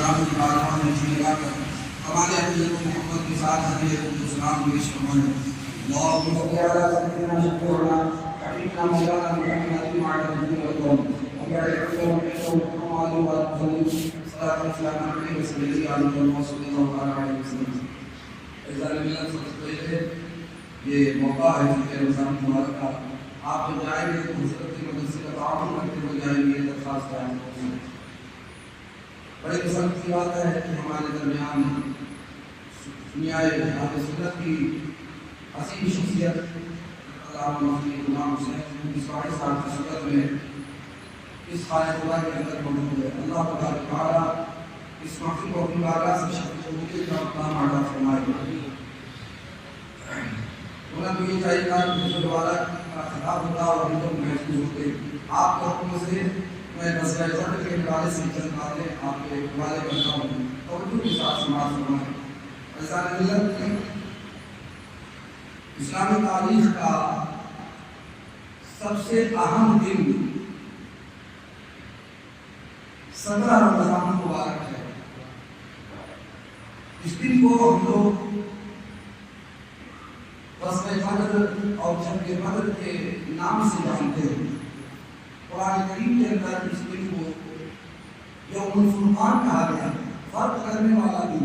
کرام کی بارگاہ میں جی لگا کر ہمارے حضرت محمد کے ساتھ حضرت السلام پیش فرمائیں. اللهم صل على سيدنا شفيعنا حبيبنا مولانا محمد وعلى اله وصحبه وبارك وسلم وبارك صلاة والسلام عليه وسلم صلى الله عليه وسلم. اعزاز ملت سب سے پہلے یہ موقع ہے کہ رمضان مبارک کا آپ جب جائیں گے تو حضرت کی مدد سے تعاون کرتے ہوئے جائیں گے. درخواست ہے بڑے پسند کی بات ہے کہ ہمارے درمیان دنیا اہل سنت کی عظیم شخصیت علامہ مفتی غلام حسین اسماعیل صاحب کی صحبت میں اس خانہ خدا کے اندر موجود ہے. اللہ تعالیٰ اس محفل کو اپنی بارگاہ سے شفیع کا مقام عطا فرمائے. ہونا تو یہ چاہیے تھا کہ حضور والا کا خطاب ہوتا اور ہم لوگ محفوظ ہوتے. آپ کے حکم سے میں مسئلہ ذکر کے حوالے سے چند باتیں آپ کے حوالے کرتا ہوں. توجہ کے ساتھ سماعت فرمائیں. اعزاز ملت، اسلامی تاریخ کا سب سے اہم دن 17 رمضان مبارک ہے. اس دن کو ہم لوگ غزوہ بدر اور جنگ بدر کے نام سے جانتے ہیں. قرآن کریم کے اندر اس دن کو یوم الفرقان کہا گیا، فرق کرنے والا دن.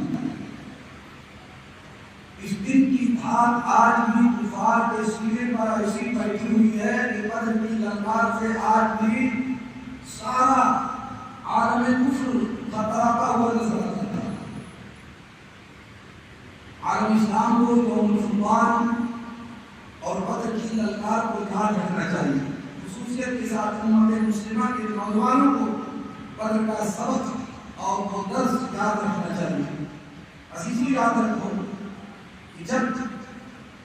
اس دن کی دھاک آج بھی کفار کے سینے پر ایسی بیٹھی ہوئی ہے کہ بدر کی للکار سے آج بھی سارا عالم کفر خطراتا ہوا نظر آتا ہے. عالم اسلام کو یوم الفرقان اور بدر کی للکار کو یاد رکھنا چاہیے. خصوصیت کے ساتھ امت مسلمہ کے نوجوانوں کو بدر کا سبق اور وہ درس یاد رکھنا چاہیے. عزیزو، یاد رکھو کہ جب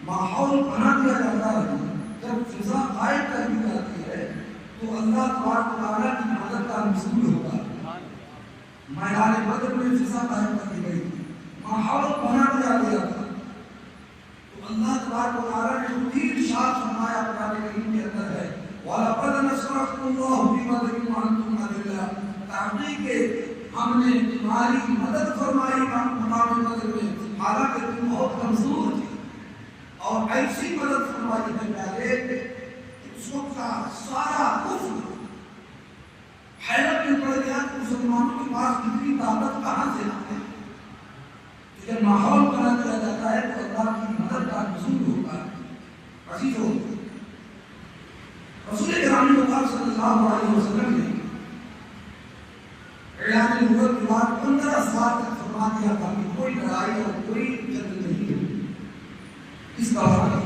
ماحول بنا دیا جاتا ہے، جب فضا قائم کر دی جاتی ہے تو اللہ تبارک و تعالیٰ کی مدد کا نزول ہوتا ہے. میدان بدر میں فضا قائم کر دی گئی تھی، ماحول بنا دیا گیا تھا تو اللہ تبارک و تعالیٰ نے جو تین ارشاد فرمایا قرآن کریم کے اندر ہے، وَلَقَدْ نَصْرَكُمُ اللَّهُ بِبَدْرٍ وَأَنْتُمْ أَذِلَّةٌ. تحقیق کہ ہم نے تمہاری مدد فرمائی مقام بدر میں حالانکہ تم بہت کمزور تھے، اور ایسی مدد فرمائی ہے پہلے کہ اس وقت کا سارا کفر حیرت میں پڑ گیا کہ مسلمانوں کے پاس کتنی طاقت کہاں سے آتے ہیں. جب ماحول بنا دیا جاتا ہے تو اللہ کی مدد کا نزول ہوتا ہے. عزیزو، رسول کرام مطلب صلی اللہ علیہ وسلم نے اعلان نبوت کے بعد 15 سال تک فرما دیا تھا کہ کوئی لڑائی اور کوئی جنگ نہیں ہے. اس دوران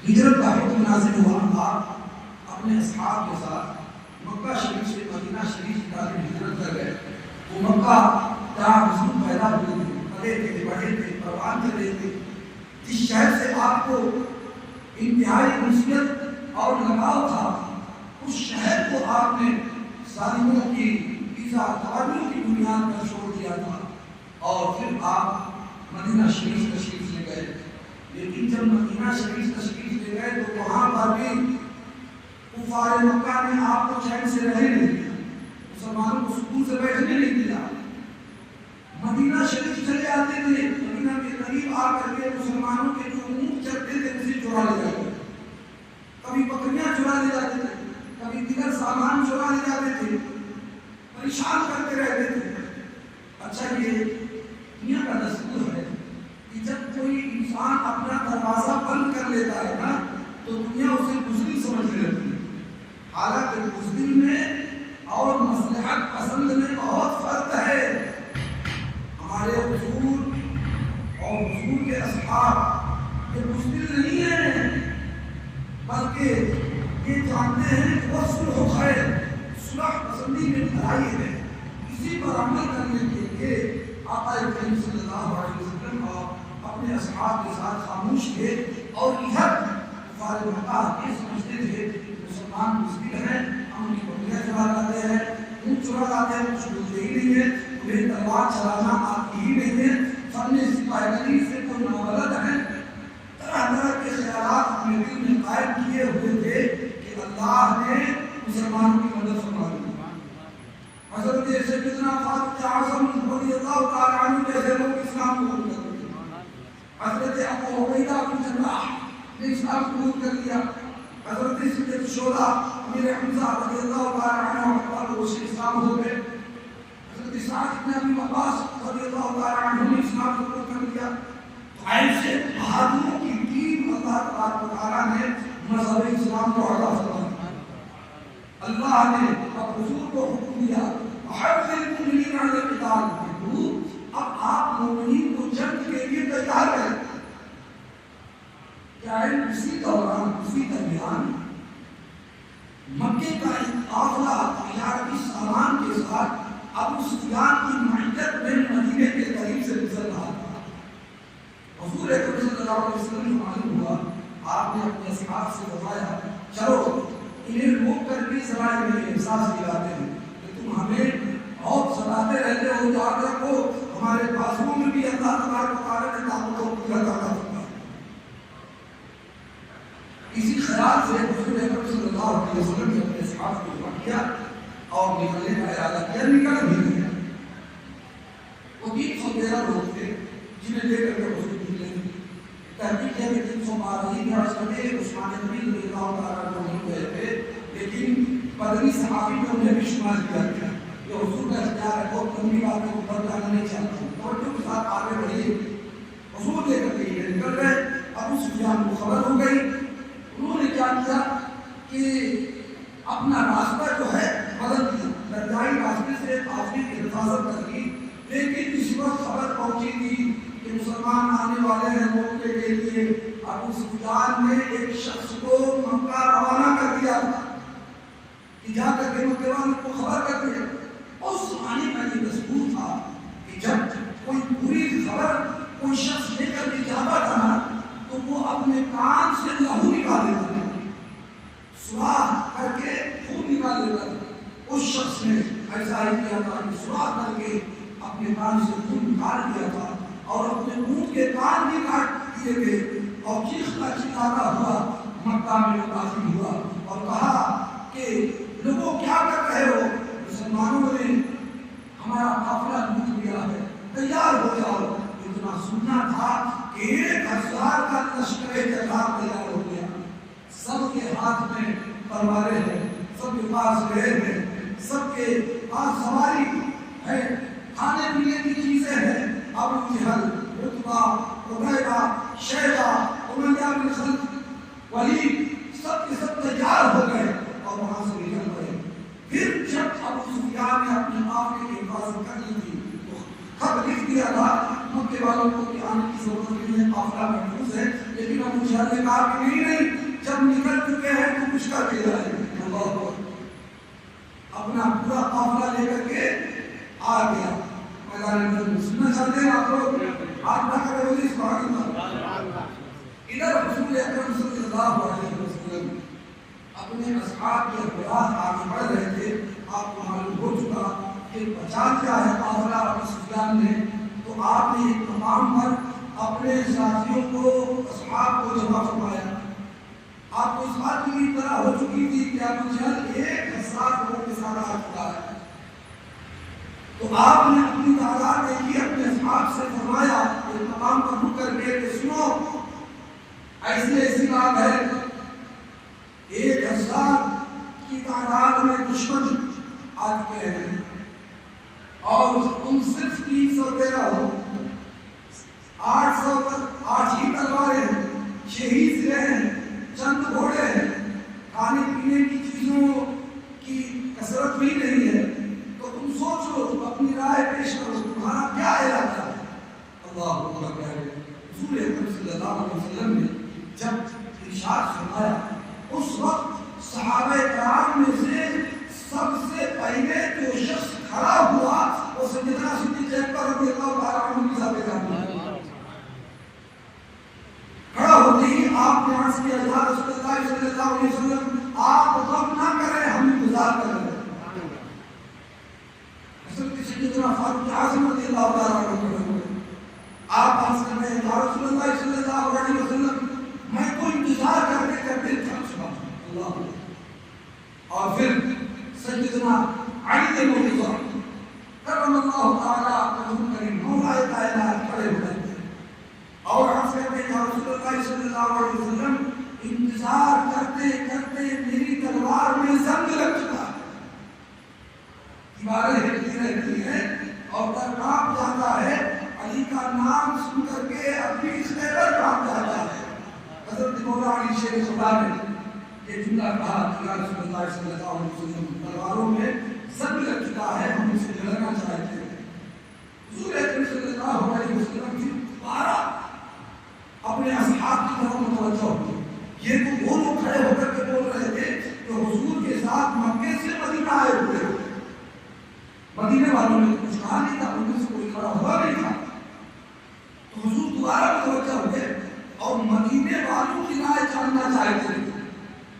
ہجرت کا حکم نازل ہوا. آپ اپنے اصحاب کے ساتھ مکہ شریف سے مدینہ شریف کی طرف ہجرت کر گئے. وہ مکہ جہاں حضور پیدا ہوئے تھے، پلے تھے، بڑھے تھے، پروان کر رہے تھے، جس شہر سے آپ کو انتہائی انسیت اور لگاؤ تھا، اس شہر کو آپ نے ظالموں کی تعالیوں کی بنیاد پر چھوڑ دیا تھا اور پھر آپ مدینہ شریف تشریف لے گئے. لیکن جب مدینہ شریف تشریف لے گئے تو وہاں پر بھی کفار مکہ نے آپ کو چین سے رہنے نہیں دیا، مسلمانوں کو سکون سے بیٹھنے نہیں دیا. مدینہ شریف چلے آتے تھے، مدینہ کے قریب آ کر کے مسلمانوں کے جو اونٹ چلتے تھے اسے چرا لے جاتے تھے. کبھی بکریاں چرا لے جاتے تھے، کبھی دیگر سامان چرا لے جاتے تھے، پریشان کرتے رہتے تھے. اچھا، یہ دنیا کا دستور ہے کہ جب کوئی انسان اپنا دروازہ بند کر لیتا ہے نا تو دنیا اسے بزدل سمجھنے لگتی ہے. حالانکہ بزدل میں اور مصلحت پسند میں بہت فرق ہے. ہمارے حضور اور حضور کے اصحاب یہ بزدل نہیں ہیں، بلکہ یہ جانتے ہیں کہ وہ صلح خیر، صلح پسندی میں بھلائی ہے. اسی پر عمل کرنے کے لیے آقا کریم صلی اللہ علیہ وسلم اور اپنے اصحاب کے ساتھ خاموش تھے اور ادھر کفار مکہ یہ سمجھتے تھے کہ مسلمان بزدل ہیں، ہم ان کی بکریاں چرا لاتے ہیں، اونٹ چرا لاتے ہیں، کچھ بولتے ہی نہیں ہے، انہیں تلوار چلانا آتی ہی نہیں ہے، فن سپاہی سے کوئی نابلد ہیں. طرح طرح کے خیالات اپنے دل میں قائم کیے ہوئے تھے کہ اللہ نے مسلمانوں کی مدد فرما دی. حضرت سیدنا فاطمہ اعظم عبیدہ بن جراح نے اسلام قبول کر لیا، حضرت سیدنا شہداء امیر حمزہ رضی اللہ تعالی عنہ اور اس اسلام ہو گئے، حضرت سعد بن ابی وقاص رضی اللہ تعالی عنہ نے اسلام قبول کر لیا۔ تو ایسے بہادروں کی ٹیم اللہ تبارک و تعالیٰ نے مذہب اسلام کو عطا فرمایا۔ اللہ نے اب حضور کو حکم دیا حرض المؤمنین علی القتال، اب آپ مومنین کو جنگ کے لیے تیار کریں۔ کیا ہے اسی دوران اسی درمیان مکے کا ایک قافلہ تجارتی سامان کے ساتھ ابو سفیان کی معیت میں مدینے کے قریب سے گزر رہا تھا۔ حضور اکرم صلی اللہ علیہ وسلم کو معلوم ہوا، آپ نے اپنے اصحاب سے بتایا چلو انہیں روک کر بھی ذرائع میں احساس دلاتے ہیں کہ تم ہمیں بہت ستاتے رہتے ہو، یاد رکھو ہمارے بازوؤں میں بھی اللہ تبارک و تعالیٰ نے طاقت و قدرت عطا فرمائی۔ اسی خیال سے حضور اکرم صلی اللہ علیہ وسلم نے اپنے اصحاب کو جمع کیا اور نکلنے کا ارادہ کیا، نکل بھی گئے۔ وہ 313 لوگ تھے جنہیں لے کر کے حضور نکلے۔ تحقیق ہے کہ 312 ہی عرض کرتے عثمان نبی رضی اللہ تعالیٰ عنہ نہیں ہوئے تھے، لیکن بدری صحابی میں انہیں بھی شمار کیا گیا کہ حضور کا اختیار ہے، بہت لمبی باتوں کو پر جانا نہیں چاہتا، توجہ کے ساتھ آگے بڑھیے۔ حضور لے کر کے یہ نکل گئے، ابو سفیان کو خبر ہو گئی، انہوں نے کیا کیا کہ اپنا راستہ جو ہے بدل دیا، دریائی راستے سے قافلے کی حفاظت کر لی، لیکن اس وقت خبر پہنچی تھی کہ مسلمان آنے والے ہیں موقع کے لیے۔ ابو سفیان نے ایک شخص کو مکہ روانہ کر دیا تھا کہ جا کر کے مکے والوں کو خبر کر دیا۔ اس زمانے کا یہ دستور تھا کہ جب کوئی بری خبر کوئی شخص لے کر کے جاتا تھا نا تو وہ اپنے کان سے لہو نکال لیتا تھا، سوراخ کر کے خون نکال لیتا تھا۔ اس شخص نے ایسا ہی کیا تھا کہ سوراخ کر کے اپنے کان سے خون نکال دیا تھا اور اپنے اونٹ کے کان بھی کاٹ دیے گئے، اور چیختا چلاتا ہوا مکہ میں داخل ہوا اور کہا کہ لوگوں کیا کر رہے ہو؟ مسلمانوں نے ہمارا قافلہ لوٹ لیا ہے، تیار ہو جاؤ۔ اتنا سننا تھا کہ 1000 کا لشکر جلال تیار ہو گیا، سب کے ہاتھ میں تلواریں ہیں، سب کے پاس گھوڑے ہیں، سب کے پاس سواری ہے، کھانے پینے کی چیزیں ہیں۔ ابو جہل، عتبہ، عتیبہ، شیبہ، امیہ بن خلف، ولید، سب کے سب تیار ہو گئے اور وہاں سے نکل گئے۔ پھر جب ابو سفیان نے اپنے قافلے کی حفاظت کر لی تھی تو خط لکھ دیا تھا مکے والوں کو کہ آنے کی ضرورت نہیں ہے، قافلہ محفوظ ہے، لیکن ابو جہل نے کہا کہ نہیں، جب نکل چکے ہیں تو کچھ کر کے جائیں۔ اللہ اکبر، اپنا پورا قافلہ لے کر کے آ گیا میدان جنگ۔ سننا چاہتے ہیں آپ لوگ؟ آپ نہ کرے ہوئے اس بات میں ادھر رسول اکرم صلی اللہ علیہ وسلم اپنے اصحاب کے اخبارات آگے بڑھ رہے تھے۔ آپ کو معلوم ہو چکا کہ بچا کیا ہے قافلہ ابو سفیان نے، تو آپ نے ایک مقام پر اپنے ساتھیوں کو، اصحاب کو جمع فرمایا۔ آپ کو اس بات کی بھی اطلاع ہو چکی تھی کہ ابو جہل 1000 لوگوں کے ساتھ آ چکا ہے، تو آپ نے اپنی تعداد دیکھی، اپنے اصحاب سے فرمایا ایک مقام پر رک کر کے کہ سنو، ایسی بات ہے 1000 کی تعداد میں دشمن آ چکے ہیں اور تم صرف 313 ہو، 8 ہی تلواریں، 6 ہی سریں ہیں، چند گھوڑے ہیں، کھانے پینے کی چیزوں کی کثرت بھی نہیں ہے، تو تم سوچ لو، تم اپنی رائے پیش کرو، تمہارا کیا ارادہ ہے؟ اللہ اکبر کہہ رہے حضور اکرم صلی اللہ علیہ وسلم نے جب ارشاد فرمایا، اس وقت صحابہ کرام میں سے سب سے پہلے جو شخص کھڑا ہوا وہ سیدنا صدیق اکبر رضی اللہ تعالیٰ عنہ کی ذات گرامی۔ کھڑا ہوتے ہی آپ نے عرض کیا، یا رسول اللہ صلی اللہ علیہ وسلم، آپ غم نہ کریں، ہم انتظار کر رہے ہیں۔ حضرت سیدنا فاروق اعظم رضی اللہ تعالیٰ عنہ آپ عرض کر رہے ہیں، یا رسول اللہ صلی اللہ علیہ وسلم، میں تو انتظار کرتے کرتے تھک چکا ہوں۔ اللہ، اور پھر سیدنا علی بن ابی طالب کرم اللہ تعالیٰ عنہ کریم مولا کائنات کھڑے ہوئے اور عرض کرتے ہیں، یا رسول اللہ یا رسول اللہ صلی اللہ علیہ وسلم تلواروں میں زنگ لگ چکا ہے، ہم اسے جلانا چاہتے ہیں۔ حضور اکرم صلی اللہ علیہ وسلم کی دوبارہ اپنے اصحاب کی طرف متوجہ ہوئے۔ یہ تو وہ لوگ کھڑے ہو کر کے بول رہے تھے کہ حضور کے ساتھ مکے سے مدینہ آئے ہوئے، مدینے والوں نے کچھ کہا نہیں تھا، ان میں سے کوئی کھڑا ہوا نہیں تھا۔ تو حضور دوبارہ متوجہ ہوئے اور مدینے والوں کی رائے جاننا چاہتے تھے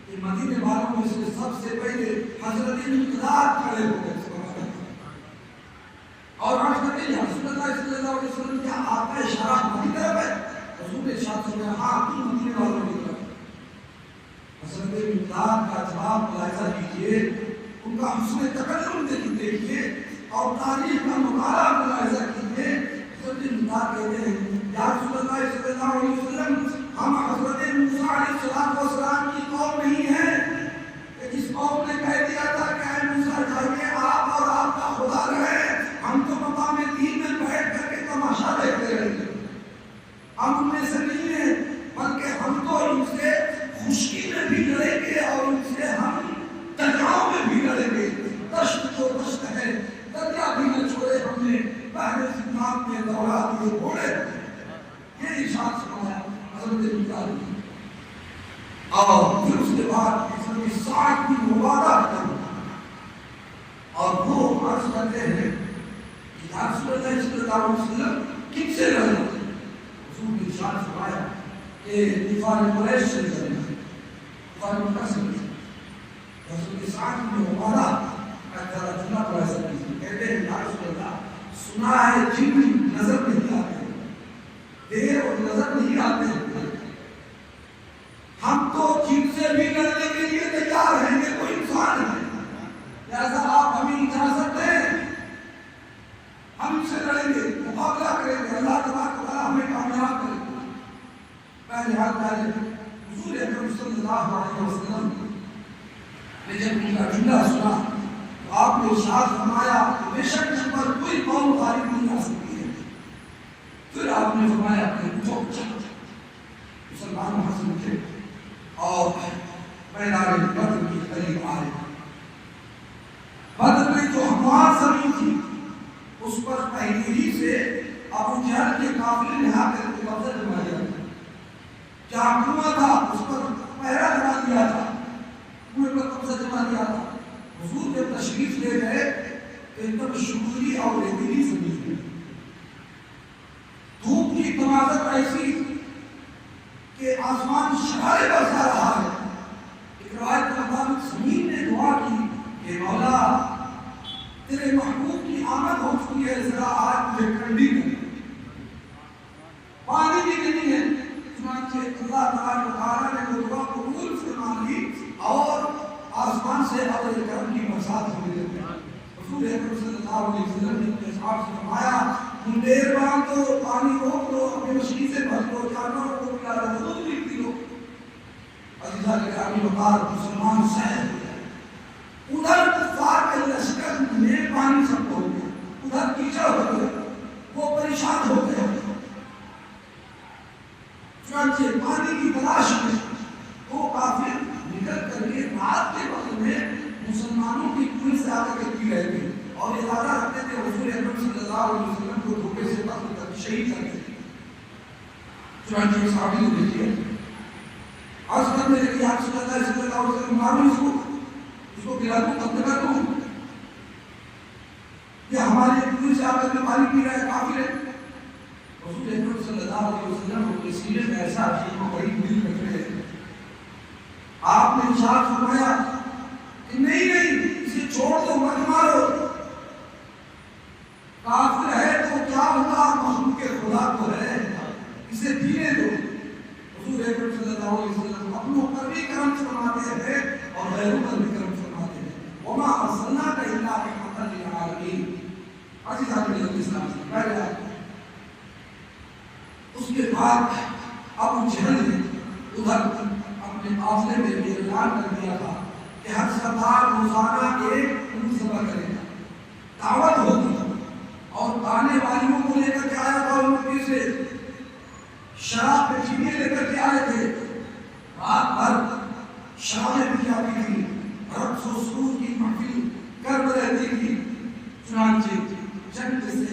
کہ مدینے والوں میں سے سب سے پہلے حضرت مقداد کھڑے ہو گئے اور عرض کرتے ہیں رسول اللہ صلی اللہ علیہ وسلم کیا آپ کا اشارہ ہماری طرف ہے؟ حضور نے ارشاد فرمایا ہاں تم مدینے والوں کی طرف۔ حضرت مقداد کا جواب ملاحظہ کیجیے، ان کا حسن تکلم دیکھیے اور تاریخ کا مطالعہ ملاحظہ کیجیے۔ حضرت مقداد کہتے ہیں یا رسول اللہ صلی اللہ علیہ وسلم ہم حضرت موسیٰ علیہ السلام کی قوم نہیں ہیں کہ جس قوم نے کہہ دیا تھا کہ اے موسیٰ جائیے آپ اور آپ کا خدا رہے، ہم تو مقام دین میں بیٹھ کر کے تماشا دیکھتے رہیں گے۔ ہم ان میں سے نہیں ہیں، بلکہ ہم تو ان سے خشکی میں بھی لڑیں گے اور ان سے ہم دریاؤں میں بھی لڑیں گے۔ دشت جو دشت ہے دریا بھی نہ چھوڑے ہم نے، پہلے سنات میں دوڑا دیے گھوڑے۔ یہ ارشاد فرمایا حضرت مقداد نے۔ اور پھر اس کے بعد حضرت سعد کی مبادہ کرنا اور وہ عرض کرتے ہیں کہ یا رسول اللہ صلی اللہ علیہ وسلم کن سے لڑنا؟ حضور نے ارشاد فرمایا کہ کفار قریش سے لڑنا، کفار مکہ سے لڑنا۔ حضرت سعد کی مبادہ کا ترجمہ کو ایسا کہتے ہیں یا رسول اللہ سنا ہے جن نظر نہیں آتے، دیر اور نظر نہیں آتے، ہم تو جن سے بھی لڑنے کے لیے تیار ہیں، یہ کوئی انسان ہے، لہذا آپ ہمیں اجازت دیں ہم ان سے لڑیں گے، مقابلہ کریں گے، اللہ تبارک و تعالیٰ ہمیں کامیاب کرے گا۔ پہلے حضور اکرم صلی اللہ علیہ وسلم نے جب ان کا جملہ سنا تو آپ نے ارشاد فرمایا کہ بے شک جن پر کوئی قوم غالب نہیں آ سکتی ہے۔ پھر آپ نے فرمایا کہ مسلمان وہاں سے اٹھے اور میدان بدر کے قریب آئے۔ بدر میں جو ہموار زمین تھی اس پر پہلے ہی سے ابو جہل کے قافلے نے آ کر کے قبضہ جما لیا تھا۔ جہاں کنواں تھا اس پر پہرا لگا دیا تھا، کنویں پر قبضہ جما لیا تھا۔ حضور جب تشریف لے گئے تو ایک دم شکری اور ریتیلی زمین تھی، دھوپ کی تمازت ایسی کہ آسمان شرارے برسا رہا ہے۔ ایک روایت کے مطابق زمین نے دعا کی کہ مولا تیرے محبوب کی آمد ہو چکی ہے، ذرا آج مجھے ٹھنڈی کر، پانی بھی نہیں ہے۔ چنانچہ اللہ تعالیٰ نے وہ دعا قبول فرما لی اور آسمان سے ابر کرم کی برسات ہونے لگی۔ رسول اکرم صلی اللہ علیہ وسلم نے اپنے اصحاب سے فرمایا تم دیر باندھ دو، پانی روک دو، اپنی مشین سے بھر دو، جانوروں کو پلا دو، دودھ بھی پی لو۔ عزیزہ گرامی وقار مسلمان سہل ہو جائے۔ ادھر کفار کے لشکر میں پانی سب ہو گیا، ادھر کیچڑ ہو گیا، وہ پریشان ہو گئے۔ چنانچہ پانی کی تلاش میں وہ کافر نکل کر کے رات کے وقت میں مسلمانوں کی کنویں سے آ کر پی رہے تھے اور ارادہ رکھتے تھے حضور اکرم صلی اللہ علیہ وسلم کو دھوکے سے قتل کر شہید کر دیں۔ چنانچہ صحابی نے دیکھیے عرض کرنے لگے یا رسول اللہ صلی اللہ علیہ وسلم مارو اس کو گرا دوں، قتل کر دوں، یہ ہمارے کنویں سے آ کر کے پانی پی رہا ہے کافر ہے۔ رسول اکرم صلی اللہ علیہ وسلم کو سینے میں ایسا عجیب و غریب دل رکھے آپ نے ارشاد فرمایا کہ نہیں اسے چھوڑ دو، مت مارو، کافر ہے تو کیا ہوگا، مخلوق کے خدا تو ہے، اسے پینے دو۔ حضور اکرم صلی اللہ علیہ وسلم اپنوں پر بھی کرم فرماتے ہیں اور غیروں پر بھی کرم فرماتے ہیں۔ وما ارسلناک الا رحمۃ للعالمین۔ عزیزان الاسلام پہلے اس کے بعد ابو جہل نے ادھر اپنے قافلے میں بھی اعلان کر دیا تھا کہ ہر سردار روزانہ ایک اونٹ ذبح کرے گا، دعوت ہوگی، اور آنے والیوں کو لے کر کے آیا تھا ان سے شراب پہ چینی لے کر کے آئے تھے، رات بھر شرابیں پی جاتی تھی،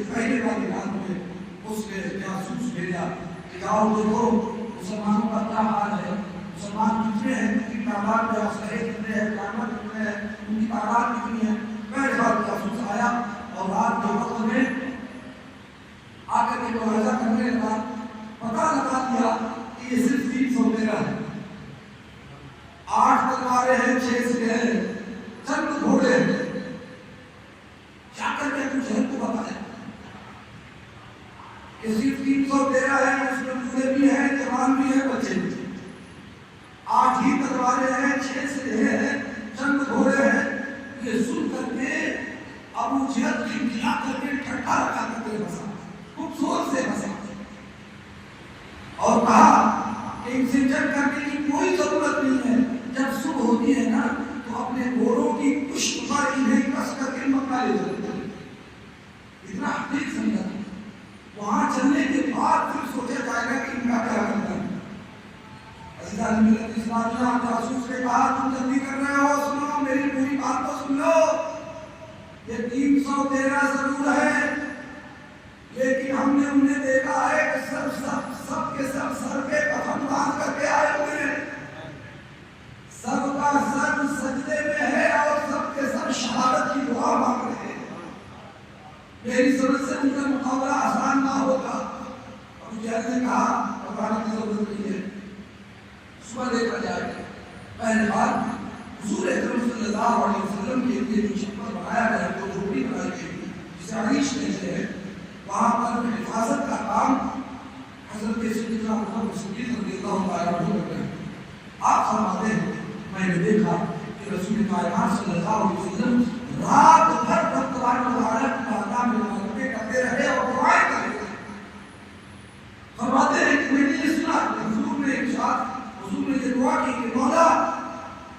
سے پہلے والی رات میں اس نے جاسوس بھیجا کہ جاؤ دیکھو مسلمانوں کا کیا حال ہے، مسلمان کتنے ہیں، ان کی تعداد میں اسلحے کتنے ہیں، قیامت کتنے ہیں، ان کی تعداد کتنی ہے۔ پہلے بار جاسوس آیا اور رات کے وقت میں آ کر کے ملاحظہ کرنے لگا، پتہ لگا دیا کہ یہ صرف 313 ہے، 8 تلواریں ہیں، 6 سرے ہیں، چند گھوڑے ہیں۔ کیا کر کے کچھ ہے تو بتایا کہ صرف 313 ہے، اس میں بوڑھے بھی ہیں، جوان بھی ہیں، بچے بھی ہیں، 8 ہی تلواریں ہیں، 6 سرے ہیں، چند گھوڑے ہیں۔ یہ سن کر کے ابو جہل کھلکھلا کر کے ٹھٹھا لگا کر کے ہنسا، خوب زور سے ہنسا اور کہا کہ ان سے جنگ کرنے کی کوئی ضرورت نہیں ہے، جب صبح ہوتی ہے نا تو اپنے گھوڑوں کی پشت پر انہیں کس کر کے مکہ لے جاتے ہیں۔ اتنا حقیق سمجھا، وہاں چلنے کے بعد پھر سوچا جائے گا کہ ان کا کیا کرنا ہے۔ عزیزان ملت اسلامیہ، جاسوس نے کہا تم جلدی کر رہے ہو، سنو میری پوری بات تو سن لو، یہ 313 ضرور ہے، لیکن ہم نے انہیں دیکھا ہے کہ سب کے سب سر پہ کفن باندھ کر کے آئے ہوئے ہیں، سب کا سر سجدے میں ہے اور سب کے سب شہادت کی دعا مانگ رہے ہیں۔ میری سمجھ سے ان کا مقابلہ آسان نہ ہوگا۔ ابو جہل نے کہا گھبرانے کی ضرورت نہیں ہے، صبح دیکھا جائے گا۔ پہلے بات حضور اکرم صلی اللہ علیہ وسلم کے لیے جو چھپر بنایا گیا، جو جھوپڑی بنائی گئی جسے عریش کہتے ہیں، وہاں پر حفاظت کا کام حضرت سیدنا ابوبکر صدیق رضی اللہ تعالیٰ عنہ کر رہے ہیں۔ آپ فرماتے ہیں میں نے دیکھا کہ رسول کائنات صلی اللہ علیہ وسلم رات بھر قرآن مبارک کی بارگاہ میں مناظرے کرتے رہے اور دعائیں کرتے رہے۔ فرماتے ہیں کہ میں نے یہ سنا کہ حضور نے یہ دعا کی کہ مولا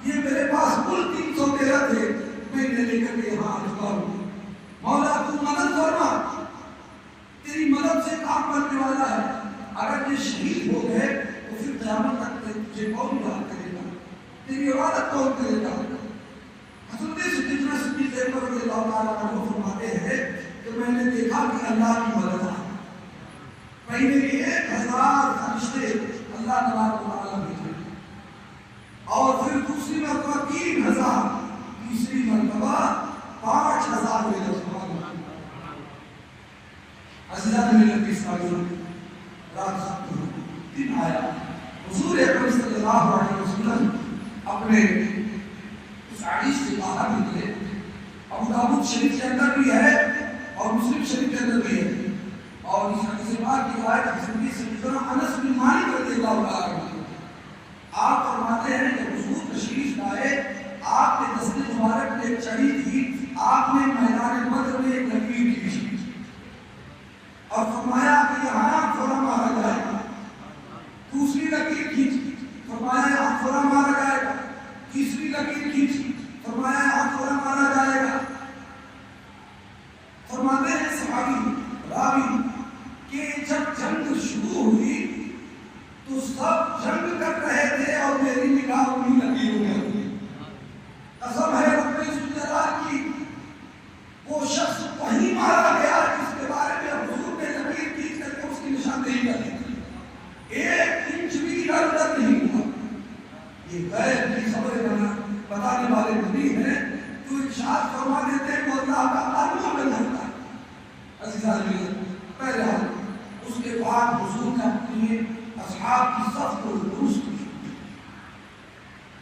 یہ میرے پاس کل 313 تھے، میں انہیں لے کر کے یہاں آ چکا ہوں، مولا تو مدد فرما، تیری مدد سے کام کرنے والا ہے، اگر یہ شہید ہو گئے تو پھر قیامت تک تجھے کون یاد کرے گا، تیری عبادت کون کرے گا۔ حضرت سیدنا صدیق اکبر رضی اللہ تعالیٰ عنہ فرماتے ہیں کہ میں نے دیکھا کہ اللہ کی مدد ہے، پہلے بھی 1000 فرشتے اللہ تبارک و تعالیٰ بھیجے اور پھر دوسری مرتبہ 3000، تیسری مرتبہ 5000 بھیجے۔ عزیزان ملت اسلامیہ، رات ختم ہوئی، دن آیا، حضور اکرم صلی اللہ علیہ وسلم اپنے اس عریش سے باہر نکلے۔ ابو داؤد شریف کے اندر بھی ہے اور مسلم شریف کے اندر بھی ہے، اور اس حدیث پاک کی روایت حضرت سیدنا انس بن مالک رضی اللہ تعالیٰ عنہ، آپ فرماتے ہیں کہ حضور تشریف لائے، آپ کے دست مبارک میں ایک چڑی تھی، آپ نے میدان بدر میں ایک لکیر کھینچی اور فرمایا کہ یہاں تھوڑا مارا جائے گا، دوسری لکیر کھینچی، فرمایا یہاں تھوڑا مارا جائے گا، تیسری لکیر کھینچی، فرمایا یہاں تھوڑا مارا جائے گا۔ فرماتے ہیں صحابی راوی کہ جب جنگ شروع ہوئی تو سب جنگ کر رہے تھے اور میری نگاہ انہیں لگی ہوئی۔ قسم ہے رب ذوالجلال کی، وہ شخص وہیں مارا گیا جس کے بارے میں حضور نے لکیر کھینچ کر کے اس کی نشاندہی کر دی تھی، 1 انچ بھی ادھر نہیں ہوا۔ یہ غیب کی خبریں بتانے والے نبی ہیں جو ارشاد فرما دیتے ہیں کہ اللہ کا قانون عمل ہوتا ہے۔ عزیزان ملت، پہلے اس کے بعد حضور نے اپنی اصحاب کی صف کو درست کی۔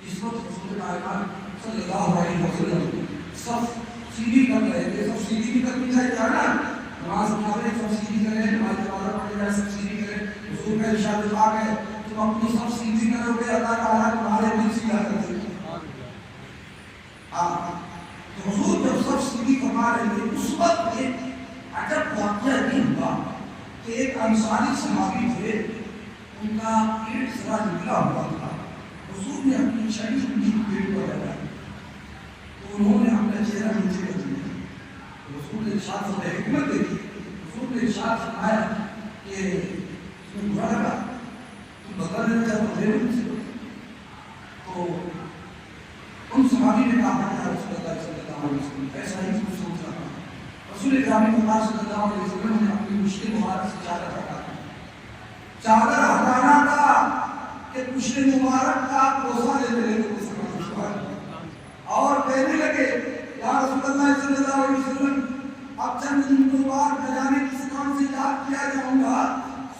اس وقت رسول کائنات صلی اللہ علیہ وسلم صف سیدھی کر رہے تھے، سب سیدھی بھی کرنی چاہیے نا، نماز پڑھ رہے سب سیدھی کریں، نماز دوبارہ پڑھ رہے سب سیدھی کریں، حضور کا ارشاد پاک ہے تم اپنی سب سیدھی کرو گے اللہ تعالیٰ تمہارے دل سیدھا کر دے گا۔ تو حضور جب سب سیدھی فرما رہے تھے اس وقت ایک عجب واقعہ یہ ہوا کہ ایک انصاری صحابی تھے، ان کا پیٹ ذرا نکلا ہوا تھا، حضور نے اپنی شریف ان کی پیٹ کو لگایا تو انہوں نے اپنا چہرہ نیچے کر دیا۔ حضور نے ارشاد سے حکمت دیکھی، حضور نے ارشاد فرمایا کہ تمہیں برا لگا، تم بدلا لینا چاہتے ہو ان سے، تو ان صحابی نے کہا کہ رسول اللہ صلی اللہ علیہ وسلم ایسا ہی کچھ سوچ رہا تھا۔ رسول اکرم صلی اللہ علیہ وسلم مشکل مبارک سے چادر ہٹانا، چادر ہٹانا تھا کہ مشکل مبارک کا بوسہ لیتے لیتے اور کہنے لگے یا رسول اللہ صلی اللہ علیہ وسلم اب چند دنوں بعد نہ جانے کس کام سے یاد کیا جاؤں گا،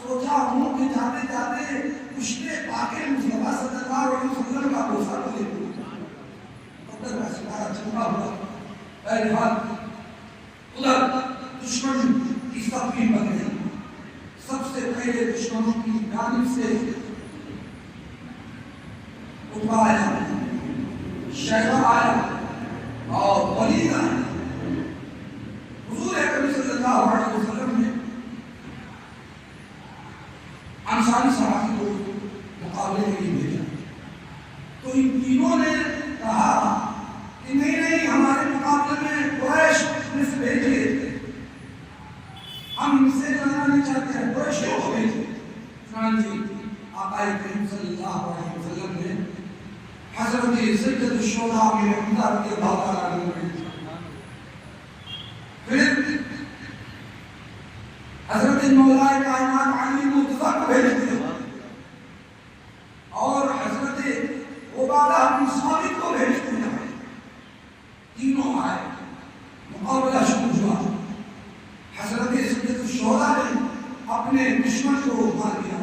سوچا ہوں کہ جاتے جاتے مشکل پاک مصطفیٰ صلی اللہ علیہ وسلم کا بوسہ لے لوں۔ ادھر کا ستارہ چمکا ہوا، بہرحال ادھر دشمن کی سب کی بن گئی، سب سے پہلے دشمنوں کی جانب سے عتبہ آیا، شیبہ آیا اور ولید آیا۔ حضور اکرم صلی اللہ علیہ وسلم نے انصاری صحابی کو مقابلے کے لیے بھیجا، تو ان تینوں نے کہا کہ نہیں ہمارے مقابلے میں قریش سے بھیجیے، ہم ان سے لڑنا نہیں چاہتے ہیں، قریشیوں کو بھیجیے۔ چنانچہ آقا کریم صلی اللہ علیہ وسلم نے حضرت سید الشہداء میں حمزہ رضی اللہ تعالیٰ عنہ کو بھیجا، پھر حضرت مولا کائنات علی مرتضیٰ کو بھیج دیا اور حضرت عبادہ بن ثابت کو بھیج دیا۔ تینوں آئے، مقابلہ شروع ہوا، حضرت سید الشہداء نے اپنے دشمن کو مار دیا،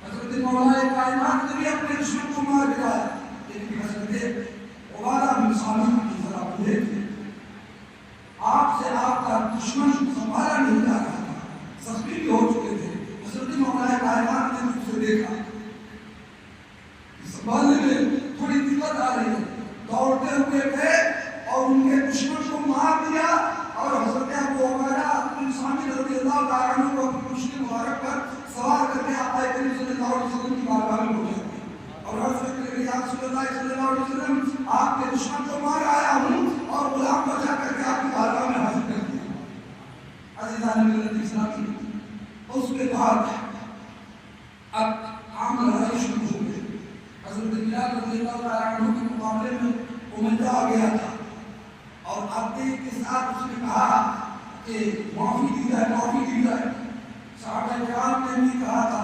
حضرت مولا کائنات نے بھی اپنے دشمن کو مار دیا، لیکن حضرت عبادہ بن ثابت کی ذرا بوڑھے تھے، آپ سے آپ کا دشمن سنبھالا نہیں جا رہا تھا، زخمی بھی ہو چکے تھے۔ حضرت مولا کائنات نے مجھ سے دیکھا سنبھالنے میں تھوڑی دقت آ رہی ہے، دوڑتے ہوئے گئے اور ان کے دشمن کو مار دیا اور حضرت ابو عبیدہ بن ثابت رضی اللہ تعالیٰ عنہ کو اپنی مشکل مبارک پر سوار کر کے آقا کریم صلی اللہ علیہ وسلم کی بارگاہ میں پہنچا دیا اور عرض کرتے یا رسول اللہ صلی اللہ علیہ وسلم آپ کے دشمن کو مار آیا ہوں اور غلام بچا کر کے آپ کی بارگاہ میں حاضر کر دیا۔ عزیزان ملت اسلامی، اس کے بعد اب عام لڑائی شروع ہو گئی۔ حضرت بلال رضی اللہ تعالیٰ عنہ کے مقابلے میں امیہ آ گیا تھا اور عبدے کے ساتھ اس نے کہا کہ معافی دی جائے۔ صحابہ کرام نے بھی کہا تھا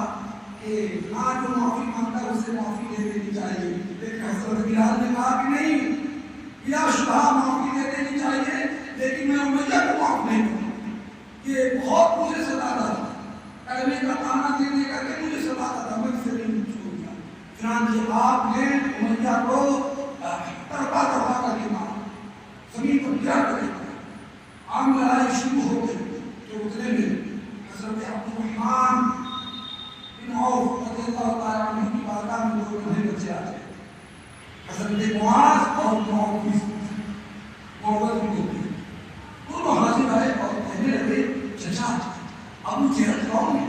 کہ ہاں جو معافی مانگتا ہے اسے معافی دے دینی چاہیے، لیکن حضرت بلال نے کہا کہ نہیں، بلا شبہ معافی دے دینی چاہیے، لیکن میں امیہ کو معاف نہیں کروں، یہ بہت مجھے ستاتا تھا، کلمے کا تانا دینے کا کہ مجھے ستاتا تھا، میں اسے نہیں چھوڑ دیا۔ چنانچہ آپ نے امیہ کو تڑپا کر کے مارا، زمین پر گرا کر کے مارا۔ عام لڑائی شروع ہو گئی کہ اتنے میں حضرت عبد الرحمن بن عوف رضی اللہ تعالیٰ عنہ کی بارگاہ میں دو بڑے بچے آ گئے، حضرت معاذ اور معوذ بن جبل، دونوں حاضر آئے اور کہنے لگے چچا ابو جہل کون ہے؟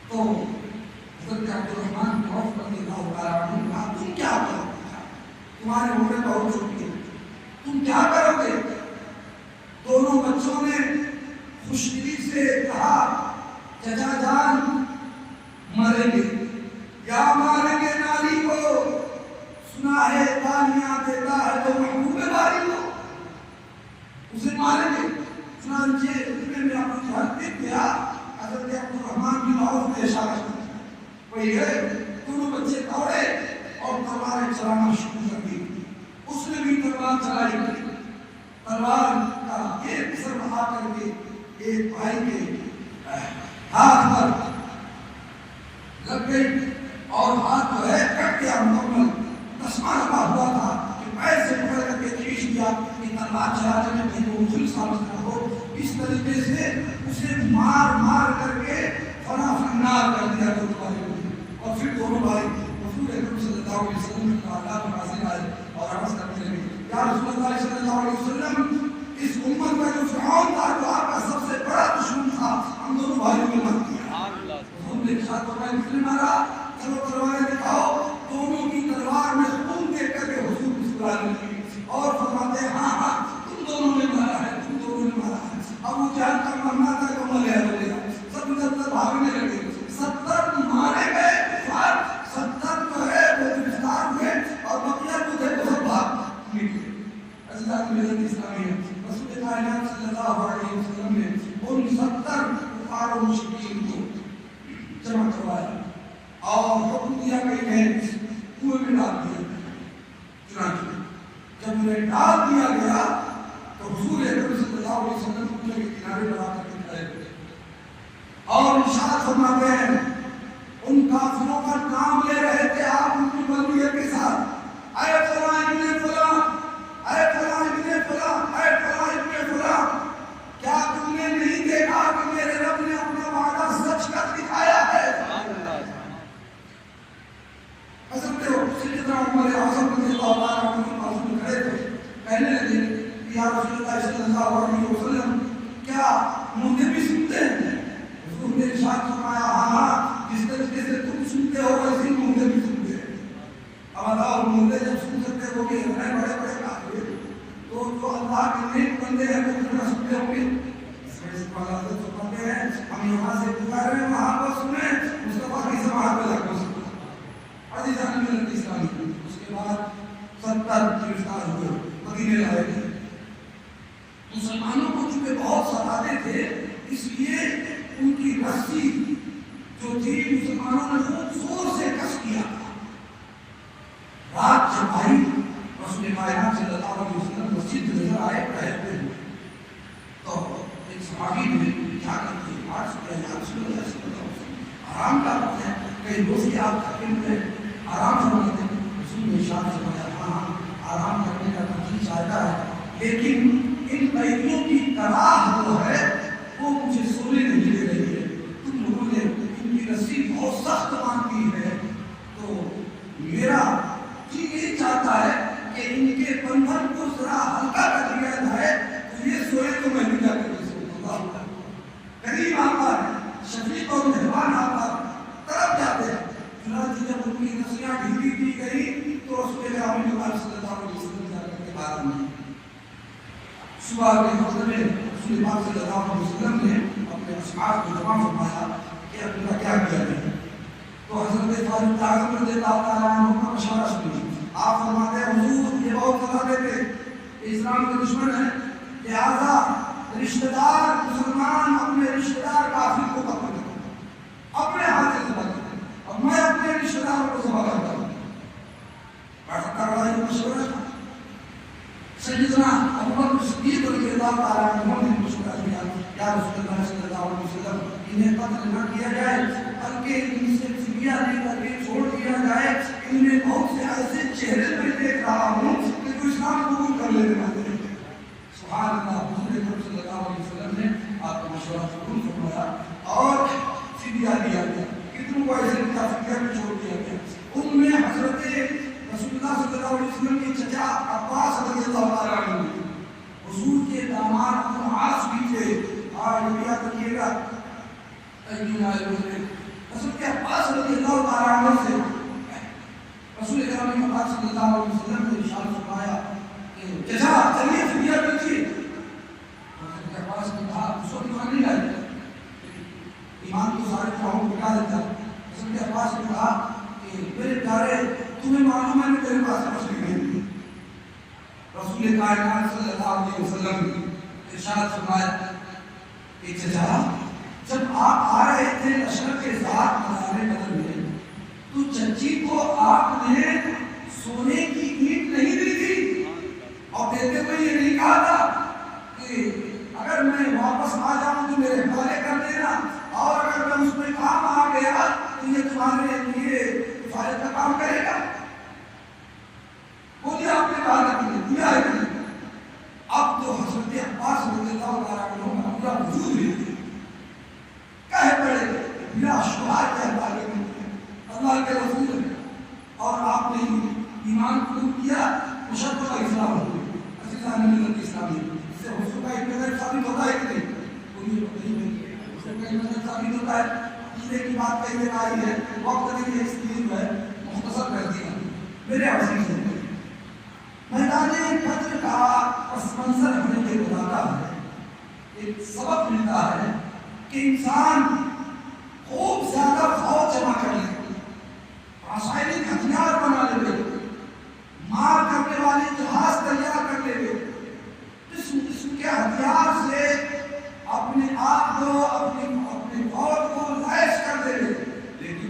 تو حضرت عبد الرحمن بن عوف رضی اللہ تعالیٰ عنہ نے کہا تم کیا کرو گے؟ تمہاری عمریں بہت چھوٹی ہیں، تم کیا کرو گے؟ دونوں بچوں نے خوشدلی سے کہا چچا جان مریں گے یا ماریں گے نالی کو، سنا ہے تالیاں دیتا ہے تو محبوب باری کو، اسے ماریں گے۔ چنانچہ اتنے میں ابو جہل دیکھ گیا، حضرت عبد الرحمن بن عوف نے اشارہ کیا، وہی ہے، دونوں بچے دوڑے اور تلواریں چلانا شروع کر دی۔ اس نے بھی تلوار چلائی، تلوار کا ایک سر بڑھا کر کے ایک بھائی کے ہاتھ پر لگ گئی اور ہاتھ جو ہے کٹ گیا مکمل، تسمہ لگا ہوا تھا کہ پیر سے پکڑ کر کے کھینچ دیا کہ تلوار چلانے میں کہیں وہ مخلص ثابت نہ ہو، اس طریقے سے اسے مار کر کے فنا فنار کر دیا دونوں بھائیوں نے۔ اور پھر دونوں بھائی رسول اکرم صلی اللہ علیہ وسلم کی بارگاہ میں حاضر آئے اور عرض کرنے لگے یا رسول اللہ صلی اللہ علیہ وسلم، اس امت کا جو فرعون تھا، جو آپ کا سب سے بڑا دشمن تھا، ہم دونوں بھائیوں نے مار دیا۔ حضور نے ارشاد فرمایا کس نے مارا؟ چلو تلواریں دکھاؤ۔ دونوں کی تلوار میں خون دیکھ کر کے حضور مسکرانے لگے اور فرماتے ہیں ہاں تم دونوں نے مارا ہے، تم دونوں نے مارا ہے۔ ابو جہل کا مرنا تھا کہ ملے ہو، سب ادھر بھاگنے لگے، 70 مارے گئے، 70 جو ہے وہ گرفتار ہوئے اور بقیہ جو تھے وہ سب بھاگ نکلے۔ عزیزان ملت اسلامی، رسول کائنات صلی اللہ علیہ وسلم نے ان 70 کفار اور مشرکین کو جمع کروایا اور حکم دیا کہ انہیں کنویں میں ڈال دیا. چنانچہ جب انہیں ڈال دیا گیا تو حضور اکرم صلی اللہ علیہ وسلم کنویں کے کنارے پر آ کر کے کھڑے ہوئے اور ارشاد فرماتے ہیں ان کافروں کا نام لے رہے تھے آپ ان کی ملویت کے ساتھ، اے فلاں ابن فلاں، اے فلاں ابن فلاں، اے فلاں ابن فلاں، کیا تم نے نہیں دیکھا کہ میرے رب نے اپنا وعدہ سچ کر دکھایا ہے؟ حضرت سیدنا عمر اعظم رضی اللہ عنہ کے پاس میں کھڑے تھے، کہنے لگے کہ یا رسول اللہ صلی اللہ علیہ وسلم کیا مردے بھی سنتے ہیں؟ حضور نے ارشاد فرمایا ہاں، جس طریقے سے تم سنتے ہو ویسے ہی مردے بھی سنتے ہیں. اب بتاؤ مردے جب سن سکتے ہو گے بڑے بڑے کافر تو جو اللہ کے نیک بندے ہیں وہ کتنا سنتے ہوں گے؟ ہم یہاں سے پکار رہے ہیں وہاں پر سنیں مصطفیٰ کی سماعت پہ لگ سکتے. عزیزان ملت اسلامی، اس کے بعد 70 گرفتار ہوئے، مدینے لائے گئے. مسلمانوں کو چونکہ بہت ستاتے تھے اس لیے ان کی رسی جو تھی مسلمانوں نے خوب زور سے کس کیا. رات جب آئی رسول کائنات صلی اللہ علیہ وسلم مسجد نظر آئے ٹہلتے ہوئے تو ایک صحابی نے کیا کرتے ہیں آرام کا وقت ہے، کئی دوستی آپ تھکے ہوئے آرام فرماتے ہیں. رسول نے ارشاد فرمایا ہاں آرام کرنے کا ترجیح چاہتا ہے لیکن ان قیدیوں کی طرح جو ہے وہ مجھے سونے نہیں دے رہی ہے. تم لوگوں نے ان کی رسی بہت سخت باندھی ہے تو میرا جی یہ چاہتا ہے کہ ان کے بندھن کو ذرا ہلکا کر دیا جائے تو یہ سوئے تو میں بھی جا کر سوؤں. کریم آقا ہے، شفیق اور مہربان آقا طرف جاتے ہیں. چنانچہ جب ان کی رسیاں ڈھیلی دی گئی تو رسول کریم صلی اللہ علیہ وسلم جا کر کے بات نہیں. صبح کے وقت میں رسول پاک صلی اللہ علیہ وسلم نے اپنے اصحاب کو جمع فرمایا کہ اب ان کا کیا کیا جائے. تو حضرت فاروق اعظم رضی اللہ تعالیٰ عنہ کا مشورہ سنی. آپ فرماتے ہیں حضور یہ بہت سزا دیتے اسلام کے دشمن ہیں، لہذا رشتہ دار مسلمان اپنے رشتہ دار کافر کو قتل کرتے ہیں، اپنے ہاتھ سے ذبح کرتے ہیں. اب میں اپنے رشتہ داروں کو ذبح کرتا ہوں. بڑا بڑا یہ مشورہ تھا. سیدنا ابوبکر صدیق رضی اللہ تعالیٰ عنہ نے مشورہ دیا یا رسول اللہ صلی اللہ علیہ وسلم انہیں قتل نہ کیا جائے بلکہ ان سے فدیہ لے کر کے چھوڑ دیا جائے. ان میں بہت سے ایسے چہرے میں دیکھ رہا ہوں کہ جو اسلام قبول کر لینے والے ہیں. سبحان اللہ. حضور اکرم صلی اللہ علیہ وسلم نے آپ کا مشورہ قبول فرمایا اور فدیہ دیا گیا. کتنوں کو ایسے فدیہ میں چھوڑ دیا گیا. ان میں حضرت رسول اللہ صلی اللہ علیہ وسلم کے چچا عباس رضی اللہ تعالیٰ عنہ، حضور کے داماد معاذ بھی تھے. اور یہ یاد رکھیے گا حضرت عباس رضی اللہ تعالیٰ عنہ سے رسول کریم پاک صلی اللہ علیہ وسلم نے ارشاد فرمایا کہ چچا چلیے فدیہ دیجیے. حضرت عباس نے کہا اس وقت ایمان نہیں لائے، ایمان تو سارے قوم کو بتا دیتا. حضرت عباس نے کہا کہ میرے پیارے تمہیں معلوم ہے کہ تیرے پاس مچھلی نہیں تھی. رسول کائنات صلی اللہ علیہ وسلم نے ارشاد فرمایا کہ چچا جب آپ آ رہے تھے لشکر کے ساتھ مزارے بدل میں تو چچی کو آپ نے سونے کی اینٹ نہیں دی تھی اور دیتے ہوئے یہ نہیں کہا تھا کہ اگر میں واپس آ جاؤں تو میرے حوالے کر دینا اور اگر میں اس میں کام آ گیا تو یہ تمہارے لیے کفایت کا کام کرے گا. وہ آپ نے کہا تھا کہ دیا ہے نہیں. اب تو حضرت عباس رضی اللہ تعالیٰ عنہ کا پورا وجود ہے کہہ پڑے بلا شبہ کہہ پڑے اللہ کے رسول ہے اور آپ نے ایمان قبول کیا مشرق کا اسلام ہو گیا. عزیزان ملت اسلامی اس سے حضور کا ایک ثابت ہوتا ہے کہ نہیں؟ کوئی نہیں حضور کا ایک ثابت ہوتا ہے. عقیدے کی بات کہنے آئی ہے وقت نہیں ہے اس لیے جو ہے مختصر کر دیا. میرے عزیز ہیں میدان بدر کا پس منظر ہمیں یہ بتاتا ہے، ایک سبق ملتا ہے کہ انسان خوب زیادہ فوج جمع کر لے، رسائلی ہتھیار بنا لے، مار کرنے والے جہاز تیار کر لے، قسم قسم کے ہتھیار سے اپنے آپ کو اپنے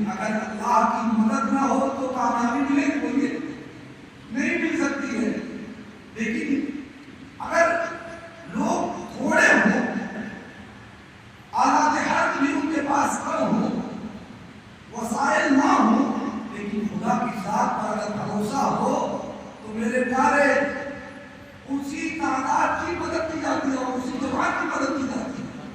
لیکن اگر اللہ کی مدد نہ ہو تو کامیابی ملے گی؟ بولیے نہیں مل سکتی ہے. لیکن اگر لوگ تھوڑے ہوں، آلات حرکت بھی ان کے پاس کم ہو، وسائل نہ ہوں، لیکن خدا کی ذات پر اگر بھروسہ ہو تو میرے پیارے اسی تعداد کی مدد کی جاتی ہے اور اسی جماعت کی مدد کی جاتی ہے.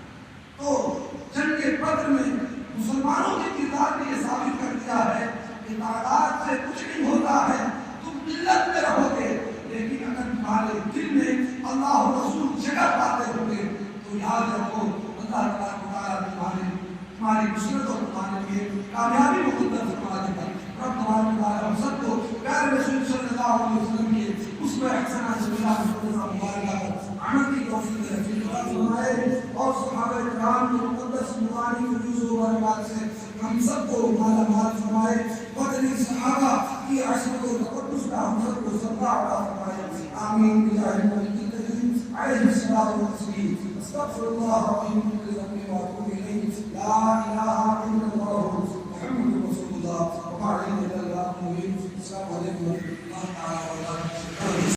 تو جنگ بدر میں مسلمانوں کے کردار نے یہ ثابت کر دیا ہے کہ تعداد سے کچھ نہیں ہوتا ہے. تم ملت میں رہو گے لیکن اگر تمہارے دل میں اللہ اور رسول جگہ پاتے ہوں گے تو یاد رکھو اللہ تعالیٰ تمہاری نصرت اور تمہارے لیے کامیابی مقدر فرما دے گا. رب تبارک و تعالیٰ ہم سب کو پیارے رسول صلی اللہ علیہ وسلم کے اسوہ حسنہ سے مبارکہ عمل کی توفیق عطا فرمائے اور صحابہ کرام کے مقدس نورانی فیض و برکات سے ہم سب کو مالا مال فرمائے. بدری صحابہ کی عصمت و تقدس کا ہم سب کو صدقہ عطا فرمائے. آمین بجاہ نبی کریم علیہ الصلوۃ والتسلیم. استغفر اللہ العظیم من كل ذنب واتوب الیہ. لا الہ الا اللہ محمد رسول اللہ. وما علينا الا البلاغ المبين. السلام علیکم ورحمۃ اللہ تعالی